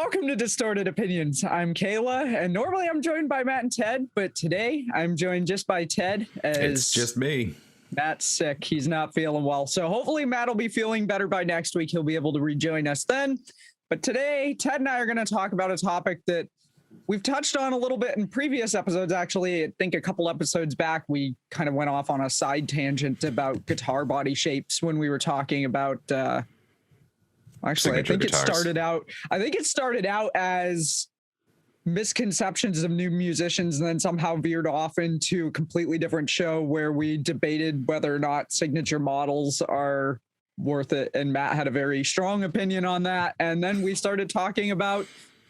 welcome to Distorted Opinions. I'm Kayla, and normally I'm joined by Matt and Ted, but today I'm joined just by Ted as it's just me. Matt's sick. He's not feeling well. So hopefully Matt will be feeling better by next week. He'll be able to rejoin us then. But today, Ted and I are going to talk about a topic that we've touched on a little bit in previous episodes. Actually, I think a couple episodes back, we kind of went off on a side tangent about guitar body shapes when we were talking about actually, Signature I think it started out as misconceptions of new musicians and then somehow veered off into a completely different show where we debated whether or not signature models are worth it. And Matt had a very strong opinion on that. And then we started talking about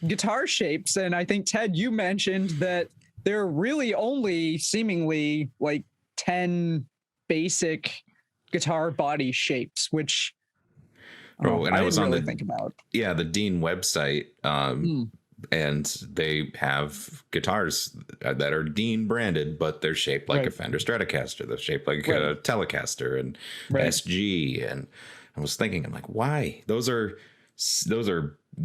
guitar shapes. And I think, Ted, you mentioned that there are really only seemingly like 10 basic guitar body shapes, which And I was on really the think about. Yeah, the Dean website, and they have guitars that are Dean branded, but they're shaped like a Fender Stratocaster. They're shaped like a Telecaster and SG. And I was thinking, I'm like, why? Those are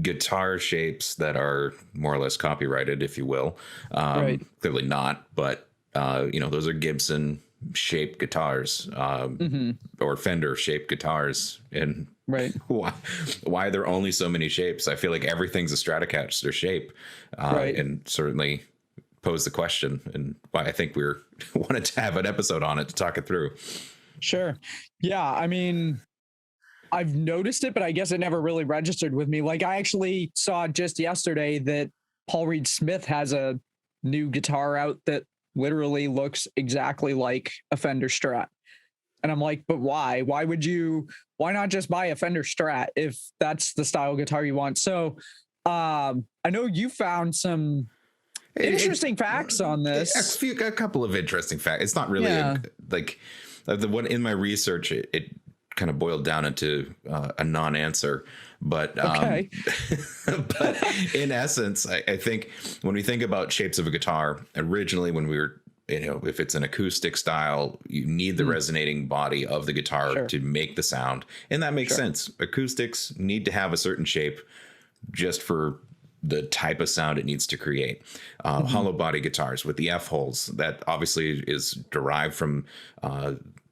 guitar shapes that are more or less copyrighted, if you will. Clearly not, but those are Gibson shaped guitars, or Fender shaped guitars. And why there are only so many shapes? I feel like everything's a Stratocaster shape, and certainly pose the question, and why I think we're wanted to have an episode on it to talk it through. Sure. Yeah. I mean, I've noticed it, but I guess it never really registered with me. Like I actually saw just yesterday that Paul Reed Smith has a new guitar out that literally looks exactly like a Fender Strat. And I'm like, but why? Why not just buy a Fender Strat if that's the style guitar you want? So I know you found some interesting facts on this. A couple of interesting facts. It's not really like the one in my research. It kind of boiled down into a non-answer, but but in essence, I think when we think about shapes of a guitar, originally when we were, if it's an acoustic style, you need the resonating body of the guitar to make the sound. And that makes sense. Acoustics need to have a certain shape just for the type of sound it needs to create. Hollow body guitars with the F holes, that obviously is derived from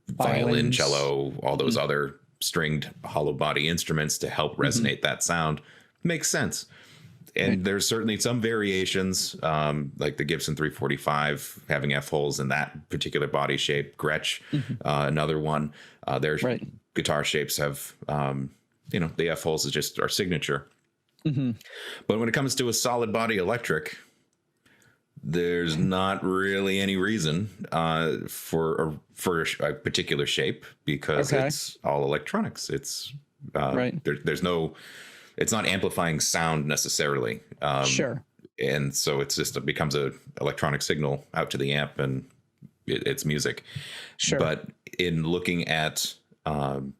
violin, cello, all those other stringed hollow body instruments to help resonate that sound. Makes sense. And there's certainly some variations, like the Gibson 345 having F holes in that particular body shape. Gretsch, another one. Their guitar shapes have, the F holes is just our signature. But when it comes to a solid body electric, there's not really any reason for a particular shape, because it's all electronics. It's there's no. It's not amplifying sound necessarily. And so it becomes a electronic signal out to the amp, and it's music. But in looking at the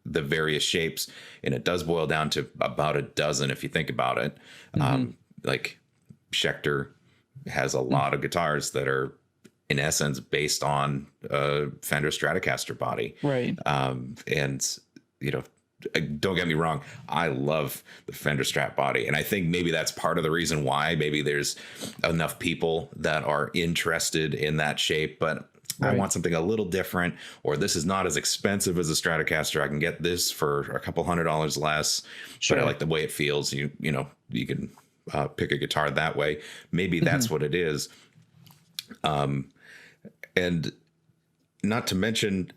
various shapes, and it does boil down to about a dozen if you think about it. Like Schecter has a lot of guitars that are in essence based on a Fender Stratocaster body. And don't get me wrong, I love the Fender Strat body. And I think maybe that's part of the reason why maybe there's enough people that are interested in that shape. But I want something a little different, or this is not as expensive as a Stratocaster. I can get this for a couple $100 less, but I like the way it feels. You can pick a guitar that way. Maybe that's what it is. And not to mention,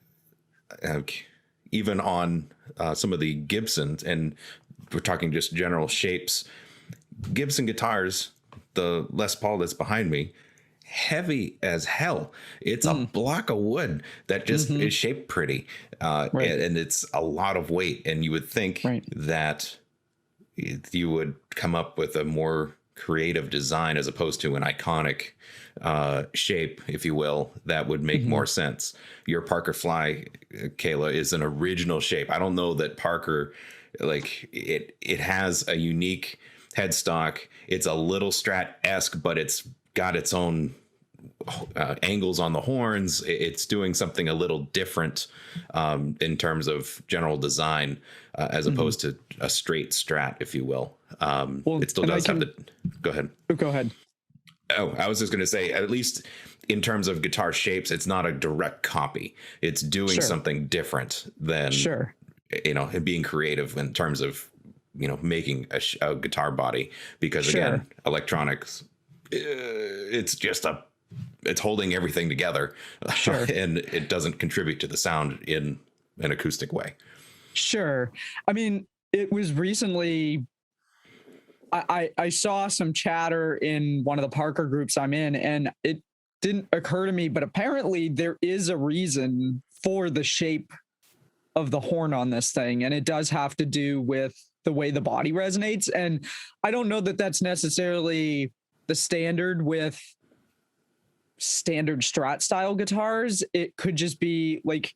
even on some of the Gibsons, and we're talking just general shapes, Gibson guitars, the Les Paul that's behind me, heavy as hell. It's a block of wood that just is shaped pretty, and it's a lot of weight. And you would think that you would come up with a more creative design as opposed to an iconic shape, if you will, that would make more sense. Your Parker Fly, Kayla, is an original shape. I don't know that Parker, like it has a unique headstock. It's a little Strat-esque, but it's got its own angles on the horns. It's doing something a little different in terms of general design, as opposed to a straight Strat, if you will. Well, it still does have the. Go ahead. Go ahead. Oh, I was just going to say, at least in terms of guitar shapes, it's not a direct copy. It's doing something different than, and being creative in terms of, making a guitar body, because again, electronics, it's just it's holding everything together, and it doesn't contribute to the sound in an acoustic way. Sure. I mean, it was recently, I saw some chatter in one of the Parker groups I'm in, and it didn't occur to me, but apparently there is a reason for the shape of the horn on this thing, and it does have to do with the way the body resonates. And I don't know that that's necessarily the standard with standard Strat style guitars. It could just be like,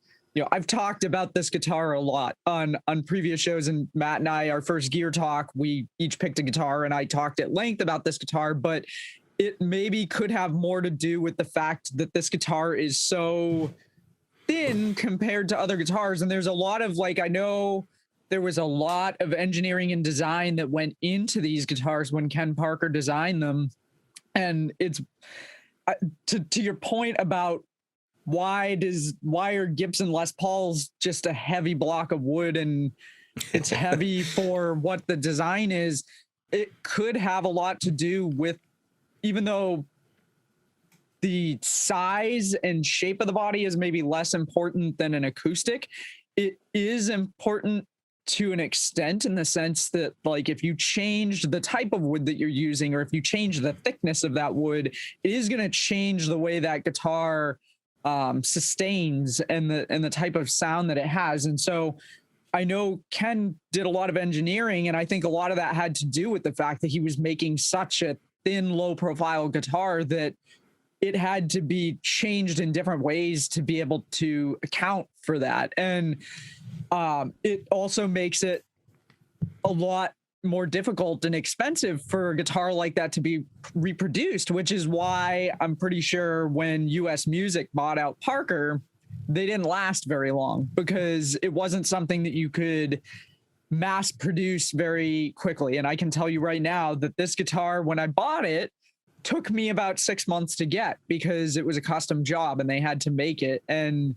I've talked about this guitar a lot on previous shows, and Matt and I, our first gear talk, we each picked a guitar and I talked at length about this guitar, but it maybe could have more to do with the fact that this guitar is so thin compared to other guitars. And there's a lot of I know there was a lot of engineering and design that went into these guitars when Ken Parker designed them. And it's to your point about why are Gibson Les Pauls just a heavy block of wood and it's heavy for what the design is. It could have a lot to do with, even though the size and shape of the body is maybe less important than an acoustic, it is important to an extent, in the sense that if you change the type of wood that you're using, or if you change the thickness of that wood, it is going to change the way that guitar sustains and the type of sound that it has. And so I know Ken did a lot of engineering, and I think a lot of that had to do with the fact that he was making such a thin, low profile guitar that it had to be changed in different ways to be able to account for that. And it also makes it a lot more difficult and expensive for a guitar like that to be reproduced, which is why I'm pretty sure when US Music bought out Parker, they didn't last very long, because it wasn't something that you could mass produce very quickly. And I can tell you right now that this guitar, when I bought it, took me about 6 months to get, because it was a custom job and they had to make it. And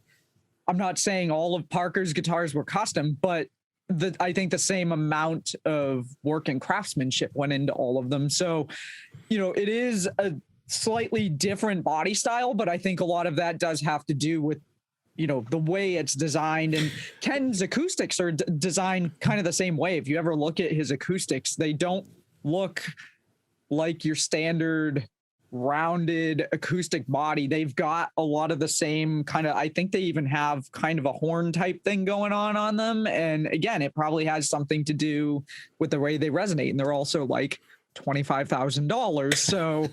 I'm not saying all of Parker's guitars were custom, but I think the same amount of work and craftsmanship went into all of them. So, it is a slightly different body style, but I think a lot of that does have to do with, the way it's designed. And Ken's acoustics are designed kind of the same way. If you ever look at his acoustics, they don't look like your standard rounded acoustic body. They've got a lot of the same kind of, I think they even have kind of a horn type thing going on them. And again, it probably has something to do with the way they resonate. And they're also $25,000. So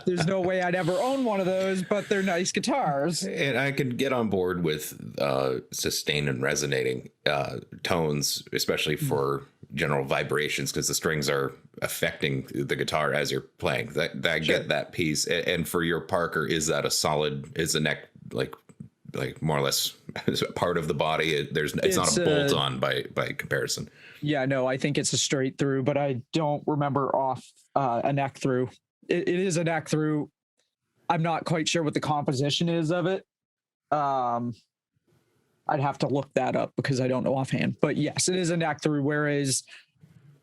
there's no way I'd ever own one of those, but they're nice guitars. And I could get on board with sustained and resonating tones, especially for general vibrations, because the strings are affecting the guitar as you're playing. I get that piece. And for your Parker, is that is the neck like more or less part of the body? It's not a bolt on by comparison. Yeah, no, I think it's a straight through, but I don't remember off a neck through. It is a neck through. I'm not quite sure what the composition is of it. I'd have to look that up because I don't know offhand. But yes, it is a neck through, whereas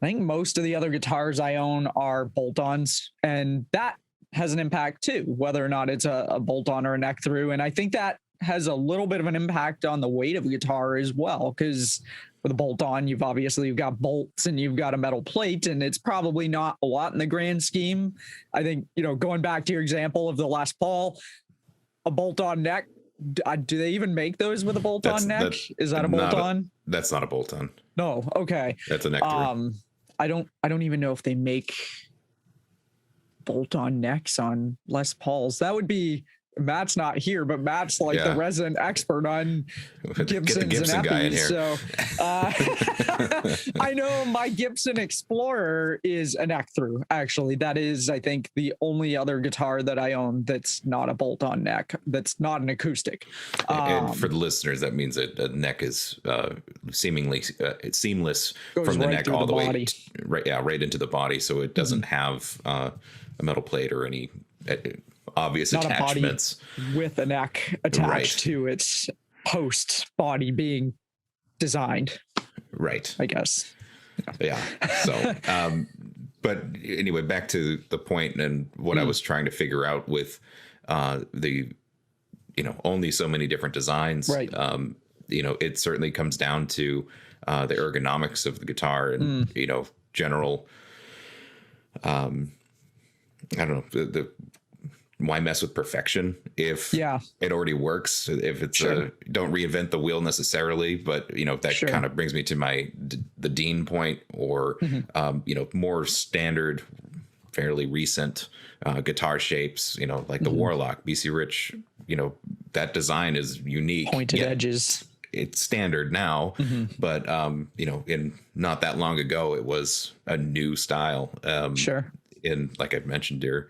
I think most of the other guitars I own are bolt-ons, and that has an impact too, whether or not it's a bolt-on or a neck through. And I think that has a little bit of an impact on the weight of a guitar as well, because with a bolt-on, you've got bolts and you've got a metal plate, and it's probably not a lot in the grand scheme. I think, going back to your example of the Les Paul, a bolt-on neck, do they even make those with a bolt-on neck? Is that a bolt-on? That's not a bolt-on. No. Okay. That's a neck through. I don't even know if they make bolt-on necks on Les Pauls. That would be Matt's not here, but Matt's like the resident expert on Gibsons and Epis. So I know my Gibson Explorer is a neck through. Actually, that is, I think, the only other guitar that I own that's not a bolt-on neck. That's not an acoustic. And for the listeners, that means that a neck is seemingly it's seamless from the neck all the way right into the body, so it doesn't have a metal plate or any obvious not attachments a body with a neck attached to its post body being designed, right? I guess. Yeah. So but anyway, back to the point and what I was trying to figure out with the only so many different designs, right? It certainly comes down to the ergonomics of the guitar and general I don't know, the why mess with perfection if it already works? If it's don't reinvent the wheel necessarily, but that kind of brings me to the Dean point, or more standard, fairly recent guitar shapes. Like the Warlock, BC Rich. That design is unique. Pointed edges. It's standard now, but in not that long ago, it was a new style. And like I've mentioned here,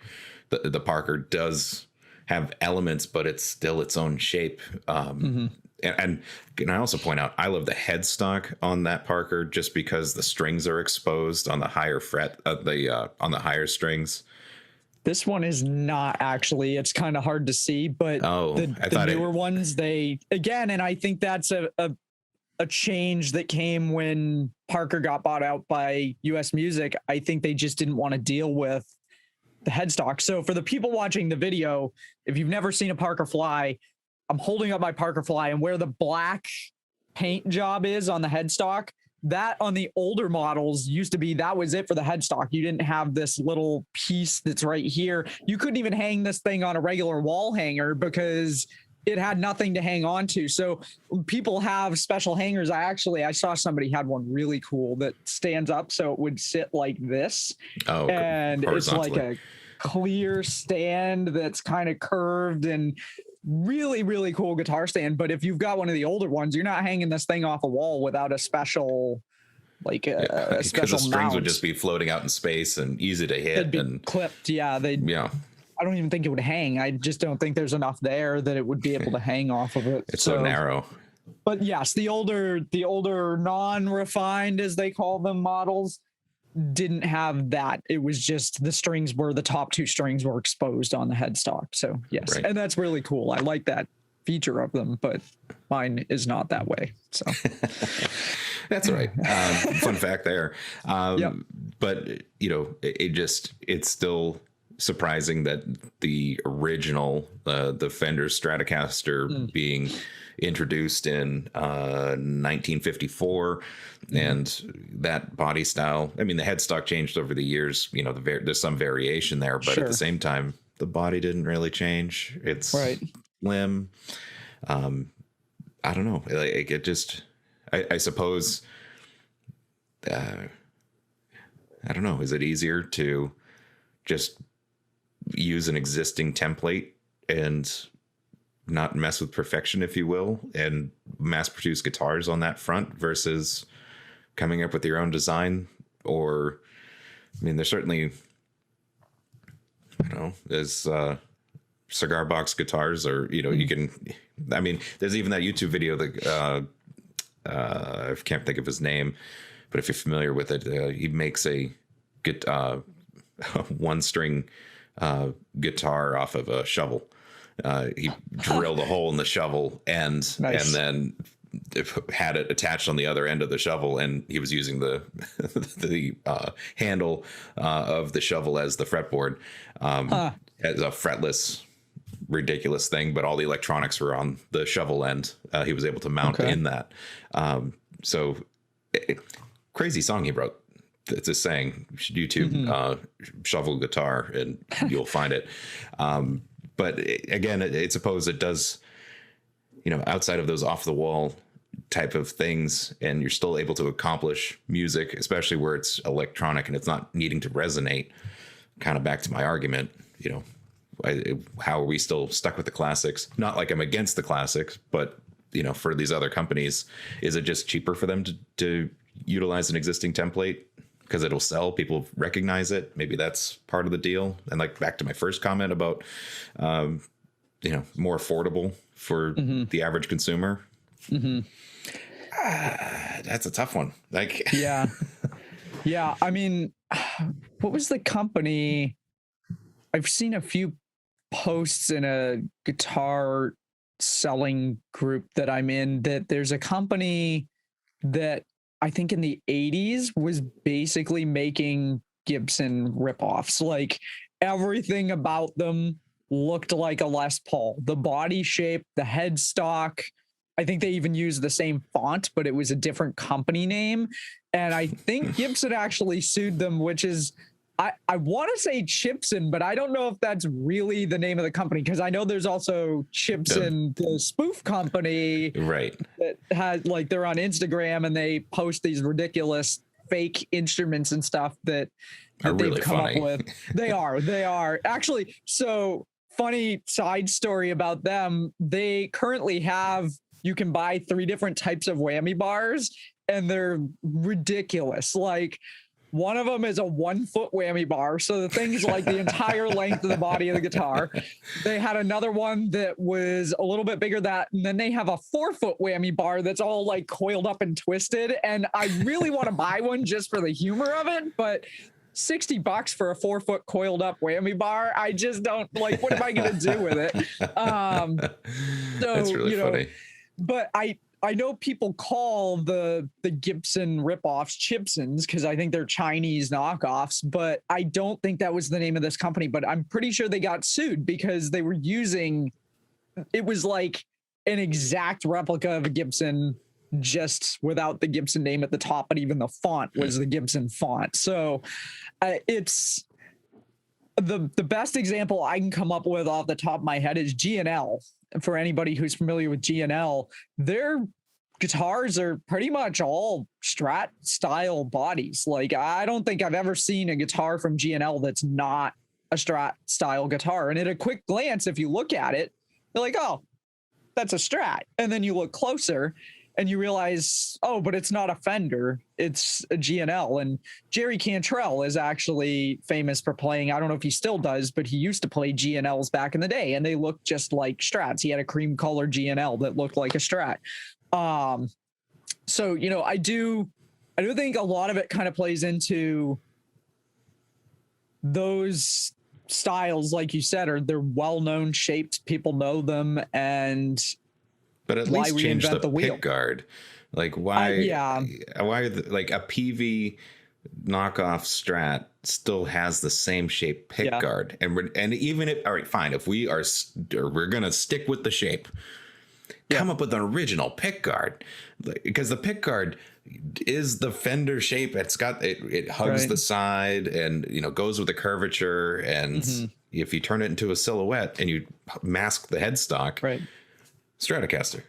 the Parker does have elements, but it's still its own shape. And I also point out, I love the headstock on that Parker just because the strings are exposed on the higher fret of on the higher strings. This one is not actually. It's kind of hard to see, but the newer ones, and I think that's a change that came when Parker got bought out by US Music. I think they just didn't want to deal with the headstock. So for the people watching the video, if you've never seen a Parker Fly, I'm holding up my Parker Fly, and where the black paint job is on the headstock, that on the older models used to be, that was it for the headstock. You didn't have this little piece that's right here. You couldn't even hang this thing on a regular wall hanger because it had nothing to hang on to. So people have special hangers. I saw somebody had one really cool that stands up so it would sit like this. Oh, and it's like a clear stand that's kind of curved and really, really cool guitar stand. But if you've got one of the older ones, you're not hanging this thing off a wall without a special, a special the strings mount. would just be floating out in space and easy to hit. They'd be clipped. I don't even think it would hang. I just don't think there's enough there that it would be able to hang off of it. It's so narrow. But yes, the older non-refined, as they call them, models didn't have that. It was just the strings the top two strings were exposed on the headstock. So yes, and that's really cool. I like that feature of them, but mine is not that way. So that's right. Fun fact there. But it's still surprising that the original the Fender Stratocaster being introduced in 1954 and that body style, I mean, the headstock changed over the years, there's some variation there, but at the same time the body didn't really change. It's slim. I don't know, it just I suppose I don't know, is it easier to just use an existing template and not mess with perfection, if you will, and mass produce guitars on that front versus coming up with your own design? Or, I mean, there's certainly, I don't know, there's cigar box guitars, or, you can, I mean, there's even that YouTube video that I can't think of his name, but if you're familiar with it, he makes a one string guitar off of a shovel. He drilled a hole in the shovel and then had it attached on the other end of the shovel, and he was using the handle of the shovel as the fretboard, as a fretless ridiculous thing, but all the electronics were on the shovel end. He was able to mount in that. Crazy song he wrote. It's a saying. You should YouTube shovel guitar and you'll find it. But again, I suppose it does, outside of those off the wall type of things, and you're still able to accomplish music, especially where it's electronic and it's not needing to resonate. Kind of back to my argument, how are we still stuck with the classics? Not like I'm against the classics, but for these other companies, is it just cheaper for them to utilize an existing template because it'll sell, people recognize it? Maybe that's part of the deal. And like back to my first comment about more affordable for the average consumer. That's a tough one. Like yeah I mean, what was the company? I've seen a few posts in a guitar selling group that I'm in, that there's a company that I think in the 80s was basically making Gibson ripoffs. Like everything about them looked like a Les Paul. The body shape, the headstock. I think they even used the same font, but it was a different company name. And I think Gibson actually sued them, which is, I want to say Chipson, but I don't know if that's really the name of the company, because I know there's also Chipson, the spoof company, right? That has, like, they're on Instagram and they post these ridiculous fake instruments and stuff that are they've really come funny. up with. They are actually. So funny side story about them. They currently have, you can buy 3 different types of whammy bars, and they're ridiculous. Like, one of them is a 1-foot whammy bar. So the thing's like the entire length of the body of the guitar. They had another one that was a little bit bigger than that. And then they have a 4-foot whammy bar that's all like coiled up and twisted. And I really want to buy one just for the humor of it. But $60 for a 4-foot coiled up whammy bar, I just don't, like, what am I going to do with it? So, that's really funny. But I know people call the Gibson ripoffs Chipsons because I think they're Chinese knockoffs, but I don't think that was the name of this company. But I'm pretty sure they got sued because they were using, it was like an exact replica of a Gibson, just without the Gibson name at the top, but even the font was the Gibson font. So it's the best example I can come up with off the top of my head is G&L. For anybody who's familiar with G&L, their guitars are pretty much all Strat style bodies. Like, I don't think I've ever seen a guitar from G&L that's not a Strat style guitar. And at a quick glance, if you look at it, you're like, oh, that's a Strat. And then you look closer and you realize, oh, but it's not a Fender, it's a G&L. And Jerry Cantrell is actually famous for playing, I don't know if he still does, but he used to play G&Ls back in the day, and they looked just like Strats. He had a cream color G&L that looked like a Strat. So, I do think a lot of it kind of plays into those styles, like you said, they're well-known shapes, people know them, but at least change the pick guard. Like, why? Why like a PV knockoff Strat still has the same shape pick guard, and even if, all right, fine, if we're gonna stick with the shape, come up with an original pick guard, because the pick guard is the Fender shape. It's got it hugs the side and goes with the curvature, and if you turn it into a silhouette and you mask the headstock, Stratocaster.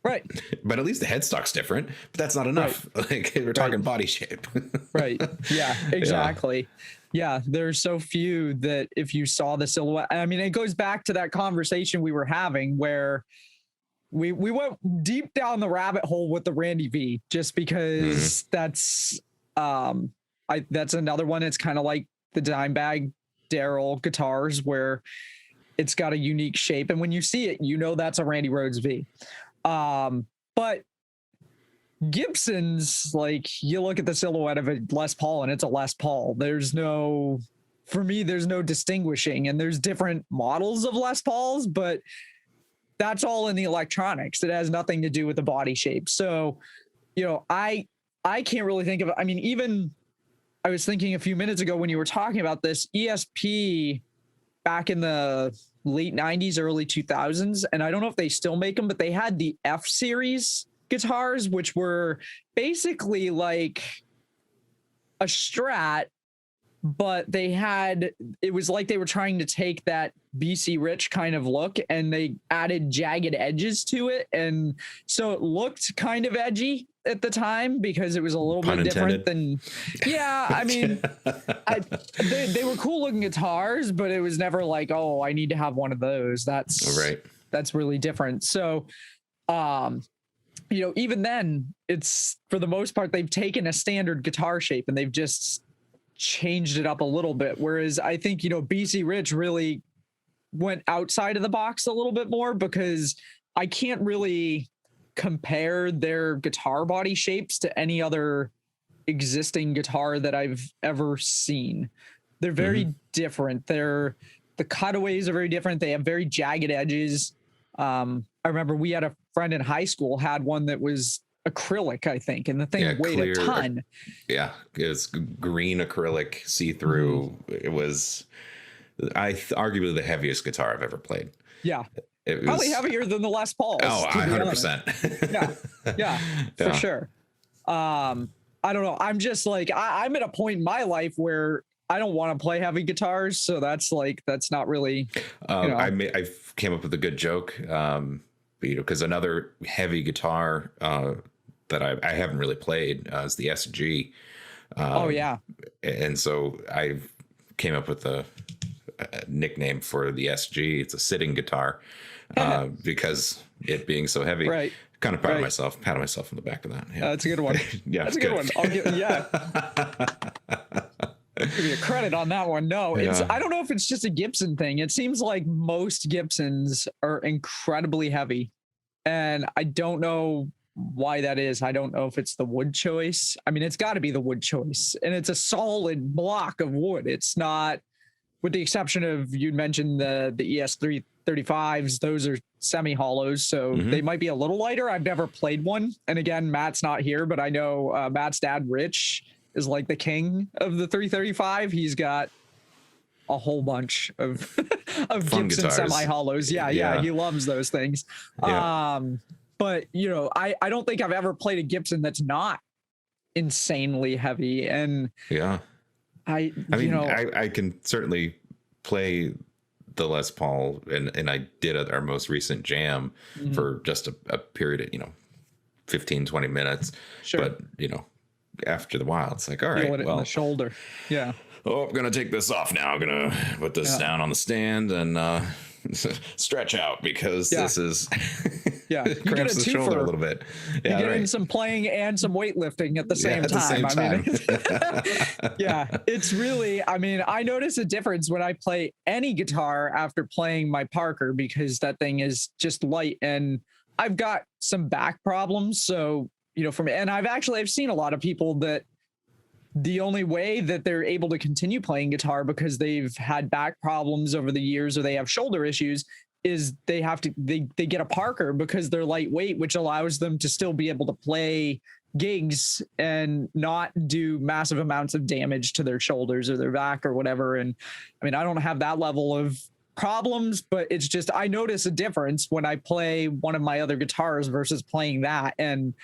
Right. But at least the headstock's different, but that's not enough. Like, we're talking body shape. Right. Yeah, exactly. Yeah. There's so few that if you saw the silhouette, I mean, it goes back to that conversation we were having where we went deep down the rabbit hole with the Randy V, just because that's another one. It's kind of like the Dimebag Darrell guitars, where it's got a unique shape, and when you see it, that's a Randy Rhoads V. But Gibson's, like, you look at the silhouette of a Les Paul and it's a Les Paul. For me, there's no distinguishing, and there's different models of Les Pauls, but that's all in the electronics. It has nothing to do with the body shape. So, I can't really think of it. I mean, even I was thinking a few minutes ago when you were talking about this, ESP back in the late 90s, early 2000s, and I don't know if they still make them, but they had the F series guitars, which were basically like a Strat, but it was like they were trying to take that BC Rich kind of look, and they added jagged edges to it, and so it looked kind of edgy, at the time because it was a little bit different than, yeah, I mean, they were cool looking guitars, but it was never like, oh, I need to have one of those. That's really different. So, even then, it's, for the most part, they've taken a standard guitar shape and they've just changed it up a little bit. Whereas I think, BC Rich really went outside of the box a little bit more, because I can't really compare their guitar body shapes to any other existing guitar that I've ever seen. They're very different. The cutaways are very different. They have very jagged edges. I remember we had a friend in high school had one that was acrylic, I think, and the thing weighed a ton. Yeah, it was green acrylic, see-through. It was, arguably the heaviest guitar I've ever played. Yeah. It was probably heavier than the Les Pauls. Oh, 100%. Yeah, for sure. I don't know. I'm just like, I'm at a point in my life where I don't want to play heavy guitars. So that's not really, I came up with a good joke, because another heavy guitar that I haven't really played is the SG. And so I came up with a nickname for the SG. It's a sitting guitar. Because it being so heavy, kind of proud of myself, patting myself on the back of that. Yeah, that's a good one. Yeah, that's a good one. I'll give you credit on that one. No, I don't know if it's just a Gibson thing. It seems like most Gibsons are incredibly heavy, and I don't know why that is. I don't know if it's the wood choice. I mean, it's got to be the wood choice, and it's a solid block of wood. It's not, with the exception of, you'd mentioned the ES335s, those are semi-hollows, so they might be a little lighter. I've never played one. And again, Matt's not here, but I know Matt's dad, Rich, is like the king of the 335. He's got a whole bunch of Gibson semi-hollows. Yeah, he loves those things. Yeah. But, I don't think I've ever played a Gibson that's not insanely heavy. And I mean, I can certainly play the Les Paul, and I did our most recent jam for just a period of 15, 20 minutes. Sure. But after the while, it's like, all right, well, the shoulder. Yeah. Oh, I'm gonna take this off now. I'm gonna put this down on the stand and stretch out, because this is you get a shoulder a little bit. Yeah, you get in some playing and some weightlifting at the same time. It's really, I notice a difference when I play any guitar after playing my Parker, because that thing is just light, and I've got some back problems. So, and I've seen a lot of people that the only way that they're able to continue playing guitar because they've had back problems over the years, or they have shoulder issues, is they get a Parker because they're lightweight, which allows them to still be able to play gigs and not do massive amounts of damage to their shoulders or their back or whatever. And I don't have that level of problems, but it's just, I notice a difference when I play one of my other guitars versus playing that. And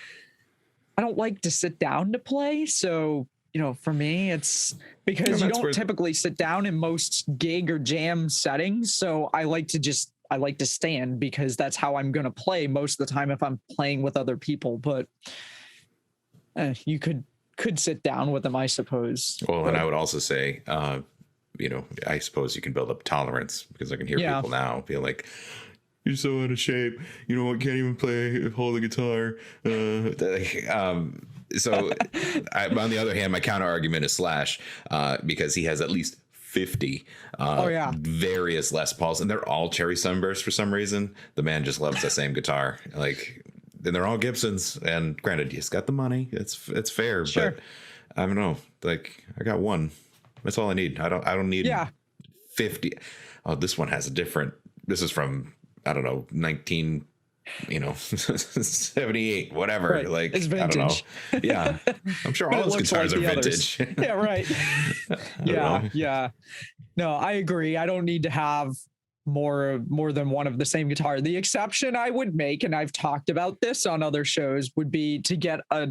I don't like to sit down to play. So, for me, it's because you don't typically sit down in most gig or jam settings. So I like to stand, because that's how I'm going to play most of the time if I'm playing with other people. But you could sit down with them, I suppose. Well, and I would also say, I suppose you can build up tolerance, because I can hear people now feel like, you're so out of shape. I can't even hold the guitar. So on the other hand, my counter argument is Slash, because he has at least 50 various Les Pauls, and they're all Cherry Sunburst for some reason. The man just loves the same guitar. And they're all Gibsons, and granted, he's got the money. It's fair, sure. But I don't know. I got one. That's all I need. I don't need 50. Oh, this one has this is from, I don't know, 78, whatever. Right. It's vintage. I don't know. Yeah. I'm sure all those guitars are vintage. Yeah, right. Yeah. No, I agree. I don't need to have more than one of the same guitar. The exception I would make, and I've talked about this on other shows, would be to get a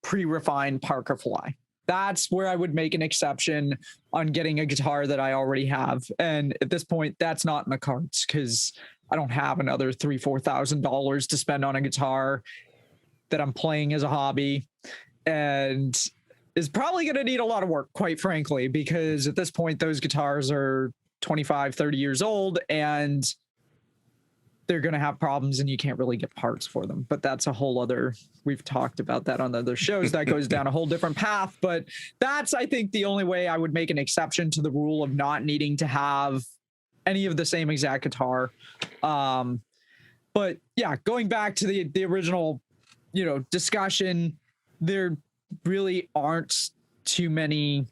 pre-refined Parker Fly. That's where I would make an exception on getting a guitar that I already have. And at this point, that's not in the cards, because I don't have another $3,000-$4,000 to spend on a guitar that I'm playing as a hobby, and is probably going to need a lot of work, quite frankly, because at this point, those guitars are 25, 30 years old, and they're going to have problems and you can't really get parts for them. But that's a whole other, we've talked about that on other shows. That goes down a whole different path. But that's, I think, the only way I would make an exception to the rule of not needing to have any of the same exact guitar. But yeah, going back to the original, discussion, there really aren't too many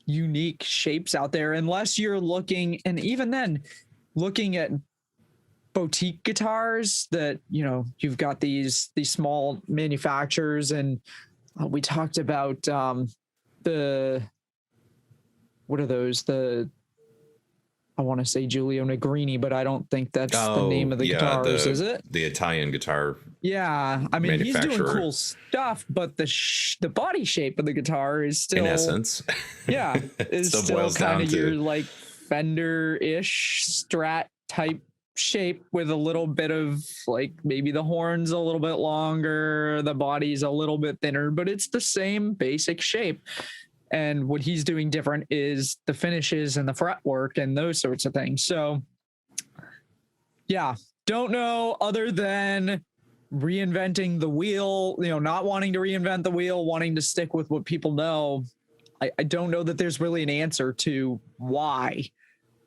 unique shapes out there unless you're looking, and even then, looking at boutique guitars that, you've got these small manufacturers, and we talked about what are those? I want to say Giulio Negrini, but I don't think that's the name of the guitars, is it? The Italian guitar. Yeah, I mean, he's doing cool stuff, but the body shape of the guitar is still, in essence, is still kind of your like Fender-ish Strat type shape with a little bit of like maybe the horns a little bit longer, the body's a little bit thinner, but it's the same basic shape. And what he's doing different is the finishes and the fretwork and those sorts of things. So yeah, don't know, other than reinventing the wheel, not wanting to reinvent the wheel, wanting to stick with what people know. I don't know that there's really an answer to why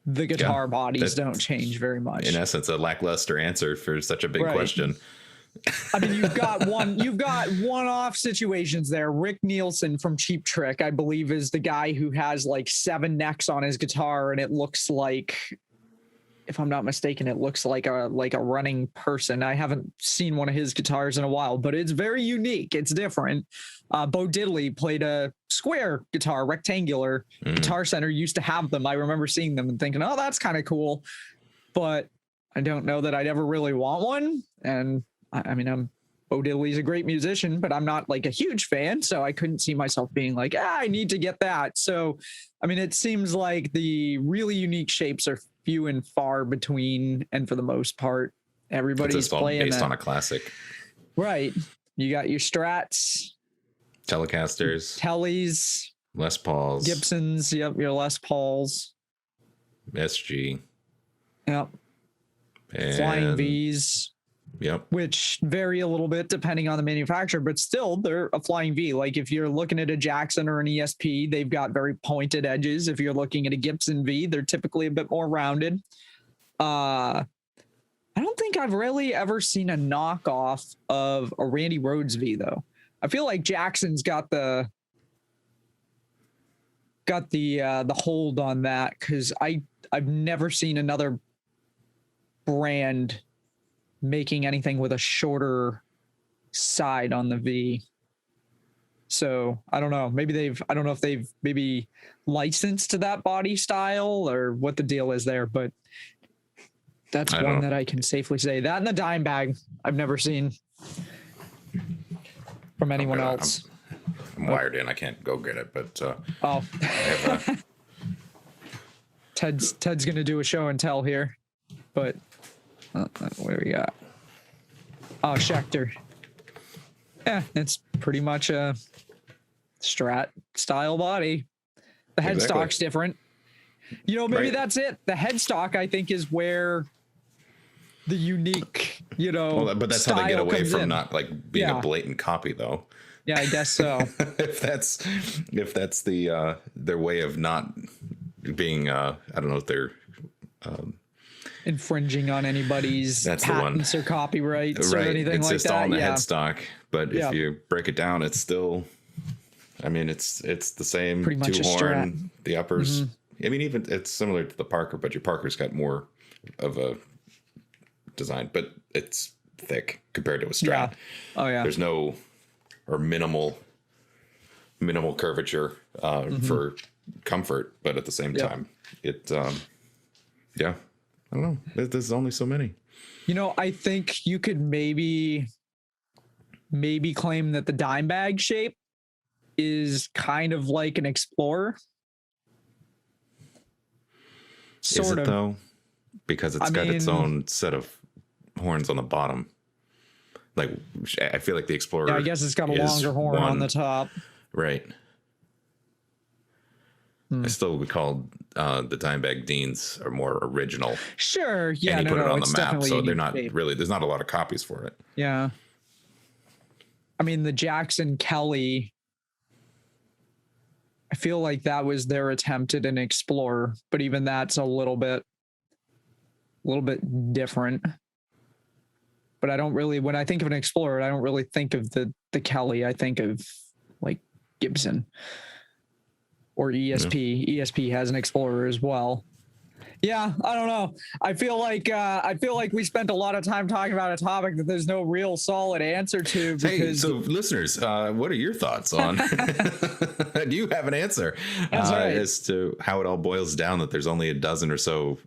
the guitar bodies don't change very much. In essence, a lackluster answer for such a big question. I mean, you've got one-off situations there. Rick Nielsen from Cheap Trick, I believe, is the guy who has like 7 necks on his guitar, and it looks like, if I'm not mistaken, it looks like a running person. I haven't seen one of his guitars in a while, but it's very unique. It's different. Bo Diddley played a square guitar, rectangular. Guitar Center used to have them. I remember seeing them and thinking, oh, that's kind of cool. But I don't know that I'd ever really want one. And I mean, Bo Diddley's a great musician, but I'm not like a huge fan. So I couldn't see myself being like, I need to get that. So, I mean, it seems like the really unique shapes are few and far between. And for the most part, everybody's playing based on a classic. Right. You got your Strats, Telecasters, Tellys, Les Pauls, Gibsons. Yep. Your Les Pauls, SG. Yep. And Flying V's. Yep. Which vary a little bit depending on the manufacturer, but still they're a Flying V. Like if you're looking at a Jackson or an ESP, they've got very pointed edges. If you're looking at a Gibson V, they're typically a bit more rounded. I don't think I've really ever seen a knockoff of a Randy Rhoads V though. I feel like Jackson's got the hold on that, because I've never seen another brand making anything with a shorter side on the V. So I don't know. I don't know if they've maybe licensed to that body style or what the deal is there, but that's one that I can safely say. That and the Dime Bag I've never seen from anyone else. I'm wired in. I can't go get it, but Ted's gonna do a show and tell here, but what do we got? Oh, Schecter. Yeah, it's pretty much a Strat style body. The headstock's different. Maybe that's it. The headstock, I think, is where the unique, but that's how they get away from not like being a blatant copy, though. Yeah, I guess so. if that's the their way of not being, I don't know if they're infringing on anybody's patents or copyrights or anything like that. It's just all in the headstock, but if you break it down, it's still, I mean, it's the same. Pretty much 2-horn, the uppers. I mean, even it's similar to the Parker, but your Parker's got more of a design, but it's thick compared to a Strat. Yeah. Oh yeah. There's no or minimal curvature for comfort, but at the same time, it I don't know. There's only so many. I think you could maybe claim that the Dime Bag shape is kind of like an Explorer. Sort of, though? Because it's got its own set of horns on the bottom. Like, I feel like the Explorer. Yeah, I guess it's got a longer horn on the top. Right. I still would call the Dimebag Deans are more original. Sure. Yeah. And he put it on the map, so they're not really. There's not a lot of copies for it. Yeah. I mean, the Jackson Kelly, I feel like that was their attempt at an Explorer, but even that's a little bit different. But I don't really, when I think of an Explorer, I don't really think of the Kelly. I think of like Gibson or ESP. Yeah. ESP has an Explorer as well. Yeah, I don't know. I feel like we spent a lot of time talking about a topic that there's no real solid answer to. Because... Hey, so listeners, what are your thoughts on? Do you have an answer as to how it all boils down that there's only a dozen or so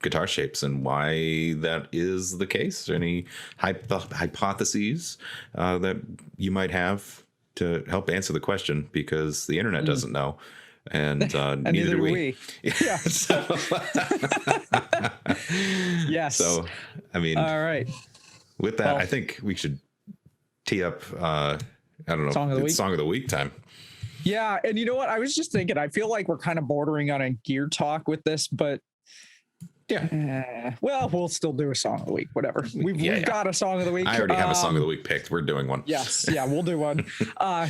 guitar shapes and why that is the case? Any hypotheses that you might have to help answer the question? Because the internet doesn't know. And, neither do we. Yeah. So, yes. So, I mean, all right. With that, I think we should tee up, I don't know, song of the week time. Yeah. And you know what? I was just thinking, I feel like we're kind of bordering on a gear talk with this, but yeah. Well, we'll still do a song of the week, whatever. We've got a song of the week. I already have a song of the week picked. We're doing one. Yes. Yeah, we'll do one.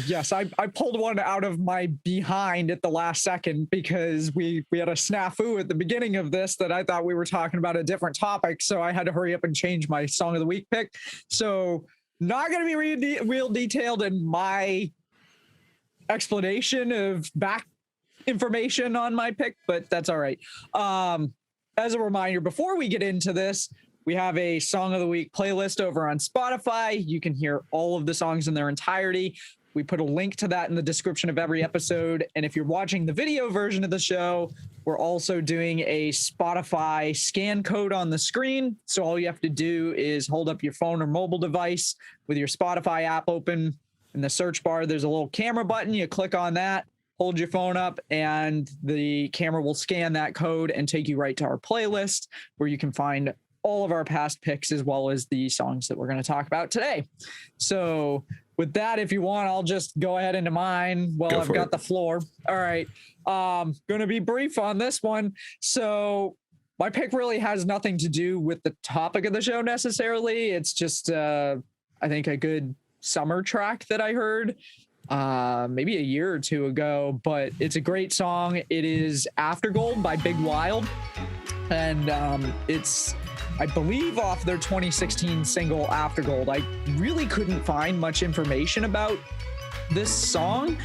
Yes, I pulled one out of my behind at the last second because we had a snafu at the beginning of this that I thought we were talking about a different topic. So I had to hurry up and change my song of the week pick. So not going to be real detailed in my explanation of back information on my pick, but that's all right. As a reminder, before we get into this, we have a Song of the Week playlist over on Spotify. You can hear all of the songs in their entirety. We put a link to that in the description of every episode. And if you're watching the video version of the show, we're also doing a Spotify scan code on the screen. So all you have to do is hold up your phone or mobile device with your Spotify app open. In the search bar, there's a little camera button. You click on that. Hold your phone up and the camera will scan that code and take you right to our playlist where you can find all of our past picks as well as the songs that we're going to talk about today. So with that, if you want, I'll just go ahead into mine while I've got the floor. All right. Going to be brief on this one. So my pick really has nothing to do with the topic of the show necessarily. It's just, I think, a good summer track that I heard maybe a year or two ago, but it's a great song. It is Aftergold by Big Wild, and it's, I believe, off their 2016 single Aftergold. I really couldn't find much information about this song.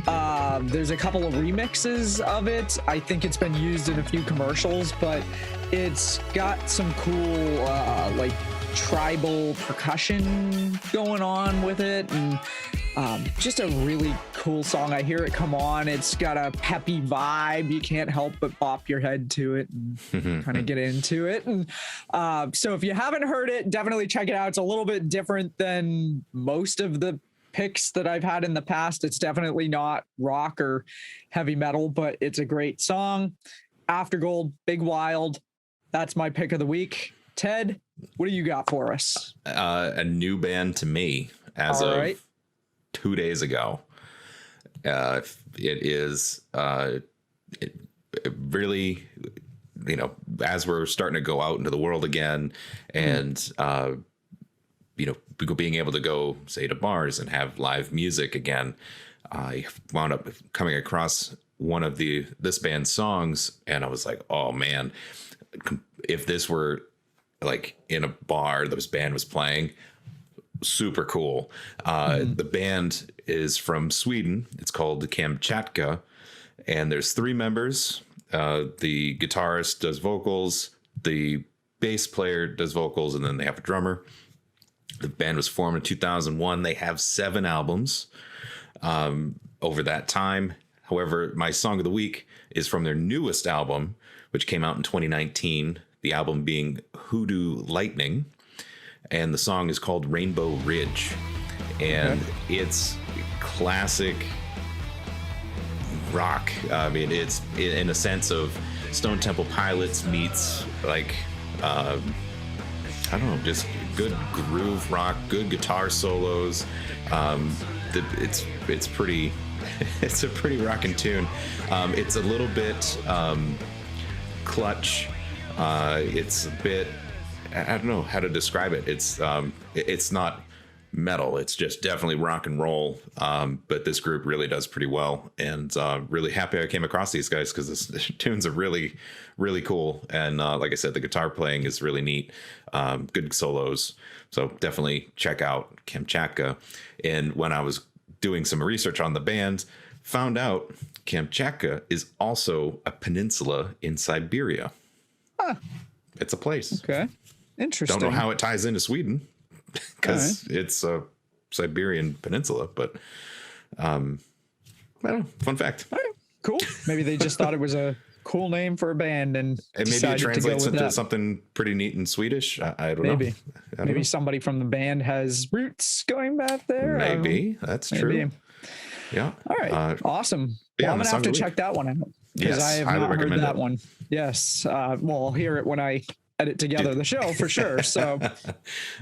There's a couple of remixes of it. I think it's been used in a few commercials, but it's got some cool like tribal percussion going on with it, and just a really cool song. I hear it come on, it's got a peppy vibe. You can't help but bop your head to it and kind of get into it. And so if you haven't heard it, definitely check it out. It's a little bit different than most of the picks that I've had in the past. It's definitely not rock or heavy metal, but it's a great song. Aftergold, Big Wild. That's my pick of the week. Ted, what do you got for us? A new band to me as of 2 days ago. It is it really, you know, as we're starting to go out into the world again, and you know, being able to go, say, to bars and have live music again, I wound up coming across one of this band's songs, and I was like, oh man, if this were like in a bar this band was playing, super cool. The band is from Sweden. It's called Kamchatka, and there's 3 members. The guitarist does vocals, the bass player does vocals, and then they have a drummer. The band was formed in 2001. They have 7 albums over that time. However, my song of the week is from their newest album, which came out in 2019. The album being Hoodoo Lightning, and the song is called Rainbow Ridge, and it's classic rock. I mean, it's in a sense of Stone Temple Pilots meets like I don't know, just good groove rock, good guitar solos. It's pretty, it's a pretty rockin' tune. It's a little bit clutch. It's a bit, I don't know how to describe it. It's not metal. It's just definitely rock and roll. But this group really does pretty well, and really happy I came across these guys because the tunes are really, really cool. And like I said, the guitar playing is really neat. Good solos. So definitely check out Kamchatka. And when I was doing some research on the band, found out Kamchatka is also a peninsula in Siberia. Huh. It's a place. Okay. Interesting. Don't know how it ties into Sweden because it's a Siberian peninsula, but I don't know. Fun fact. All right. Cool. Maybe they just thought it was a cool name for a band and maybe it translates into something pretty neat in Swedish. I don't know. Maybe somebody from the band has roots going back there. Maybe. That's true. Yeah. All right. Awesome. Well, I'm going to have to check that one out because I have not heard that one. Yes. Well, I'll hear it when I edit together the show for sure. So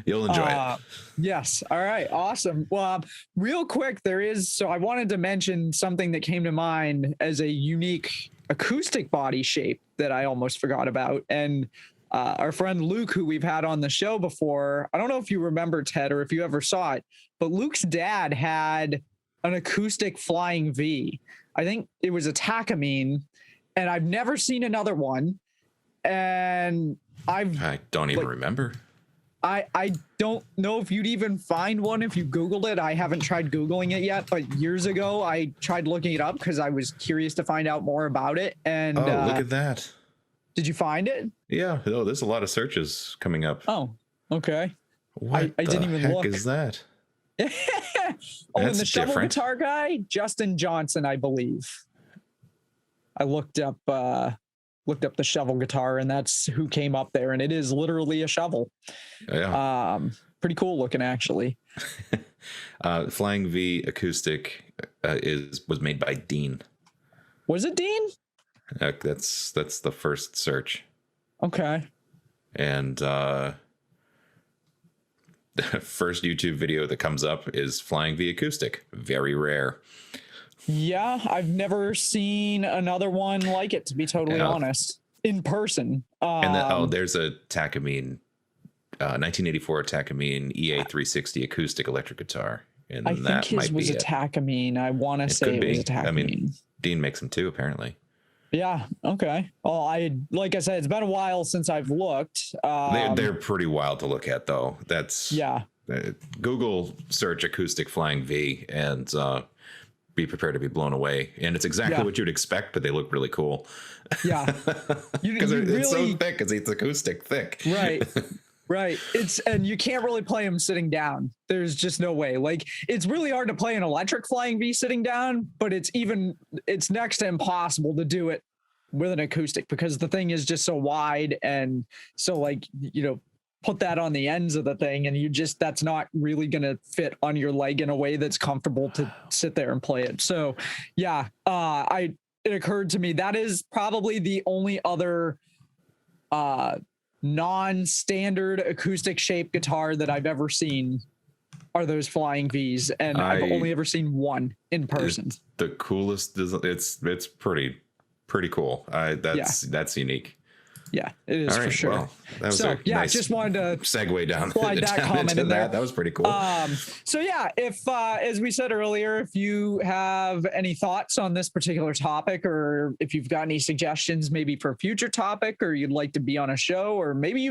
you'll enjoy it. Yes. All right. Awesome. Well, real quick, I wanted to mention something that came to mind as a unique acoustic body shape that I almost forgot about. And our friend Luke, who we've had on the show before, I don't know if you remember, Ted, or if you ever saw it, but Luke's dad had an acoustic Flying V. I think it was a Takamine, and I've never seen another one. And I don't even remember. I don't know if you'd even find one if you Googled it. I haven't tried Googling it yet, but years ago I tried looking it up because I was curious to find out more about it. And look at that. Did you find it? Yeah. Oh, there's a lot of searches coming up. Oh, okay. What I didn't even look. Is that? And the shovel guitar guy, Justin Johnson, I believe. I looked up the shovel guitar, and that's who came up there, and it is literally a shovel. Yeah. Pretty cool looking, actually. Flying V acoustic was made by Dean. Was it Dean? That's the first search. Okay. And the first YouTube video that comes up is Flying V acoustic. Very rare. Yeah, I've never seen another one like it, to be totally honest, in person. And there's a Takamine, 1984 Takamine EA360 acoustic electric guitar. And I think his was a Takamine. I want to say it was a Takamine. I mean, Dean makes them too, apparently. Yeah. Okay. Well, like I said, it's been a while since I've looked. They're pretty wild to look at, though. That's Google search acoustic Flying V and be prepared to be blown away. And it's exactly what you'd expect, but they look really cool. Yeah. Because it's so thick, because it's acoustic thick. Right. Right. And you can't really play them sitting down. There's just no way. Like, it's really hard to play an electric Flying V sitting down, but it's next to impossible to do it with an acoustic because the thing is just so wide. And so, like, put that on the ends of the thing and that's not really going to fit on your leg in a way that's comfortable to sit there and play it. So yeah, it occurred to me that is probably the only other non-standard acoustic shaped guitar that I've ever seen are those Flying V's, and I've only ever seen one in person. It's the coolest. It's pretty cool. That's unique. Yeah, it is for sure. Well, that was nice just wanted to segue down slide that comment in there. That was pretty cool. So yeah, if as we said earlier, if you have any thoughts on this particular topic, or if you've got any suggestions maybe for a future topic, or you'd like to be on a show, or maybe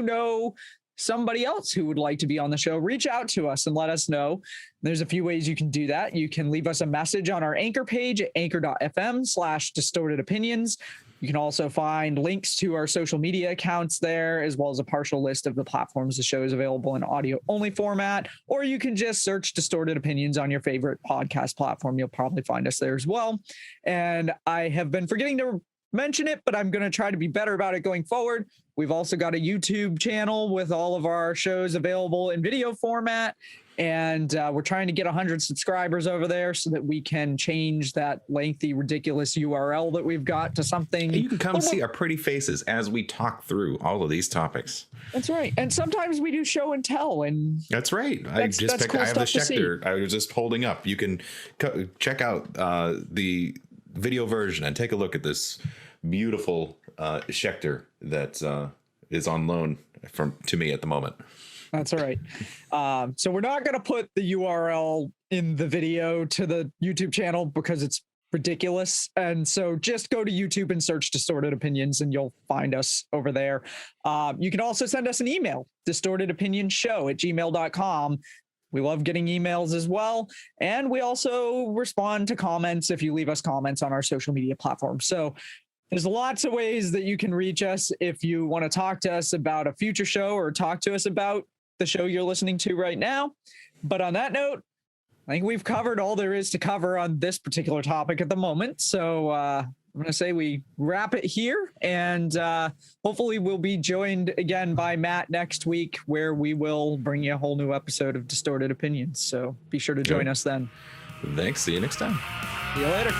somebody else who would like to be on the show, reach out to us and let us know. There's a few ways you can do that. You can leave us a message on our Anchor page at anchor.fm/distortedopinions. You can also find links to our social media accounts there, as well as a partial list of the platforms the show is available in audio only format, or you can just search Distorted Opinions on your favorite podcast platform. You'll probably find us there as well. And I have been forgetting to mention it, but I'm going to try to be better about it going forward. We've also got a YouTube channel with all of our shows available in video format. And we're trying to get 100 subscribers over there so that we can change that lengthy, ridiculous URL that we've got to something. You can come see our pretty faces as we talk through all of these topics. That's right. And sometimes we do show and tell. And that's right. I have the Schecter. I was just holding up. You can check out the video version and take a look at this beautiful Schecter that is on loan to me at the moment. That's all right. So we're not going to put the URL in the video to the YouTube channel because it's ridiculous. And so just go to YouTube and search Distorted Opinions and you'll find us over there. You can also send us an email, distortedopinionshow@gmail.com. We love getting emails as well. And we also respond to comments if you leave us comments on our social media platforms. So there's lots of ways that you can reach us if you want to talk to us about a future show or talk to us about the show you're listening to right now. But on that note, I think we've covered all there is to cover on this particular topic at the moment. So I'm going to say we wrap it here, and hopefully we'll be joined again by Matt next week, where we will bring you a whole new episode of Distorted Opinions. So be sure to join us then. Thanks. See you next time. See you later.